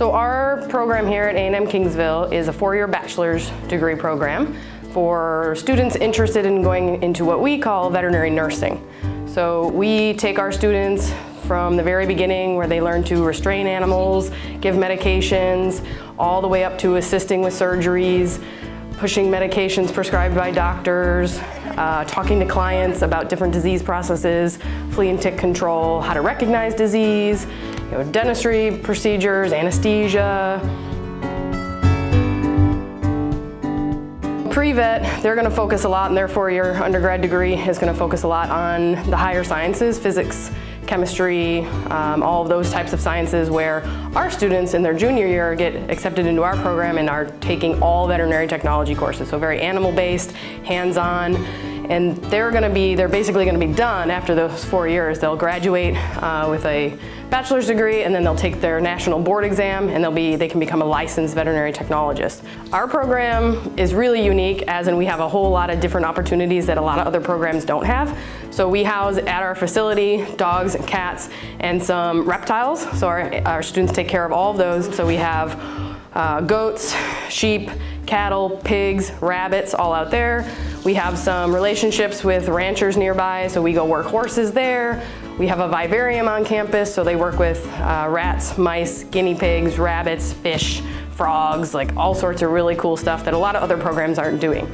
So our program here at A&M Kingsville is a 4-year bachelor's degree program for students interested in going into what we call veterinary nursing. So we take our students from the very beginning where they learn to restrain animals, give medications, all the way up to assisting with surgeries, pushing medications prescribed by doctors, talking to clients about different disease processes, flea and tick control, how to recognize disease, dentistry procedures, anesthesia. Pre-vet, they're going to focus a lot, and their 4-year undergrad degree is going to focus a lot on the higher sciences, physics, chemistry, all of those types of sciences, where our students in their junior year get accepted into our program and are taking all veterinary technology courses. So very animal-based, hands-on, and they're basically going to be done after those 4 years. They'll graduate with a bachelor's degree, and then they'll take their national board exam, and they can become a licensed veterinary technologist. Our program is really unique, as in we have a whole lot of different opportunities that a lot of other programs don't have. So we house at our facility dogs and cats and some reptiles. So our students take care of all of those. So we have goats, sheep, cattle, pigs, rabbits, all out there. We have some relationships with ranchers nearby, so we go work horses there. We have a vivarium on campus, so they work with rats, mice, guinea pigs, rabbits, fish, frogs, like all sorts of really cool stuff that a lot of other programs aren't doing.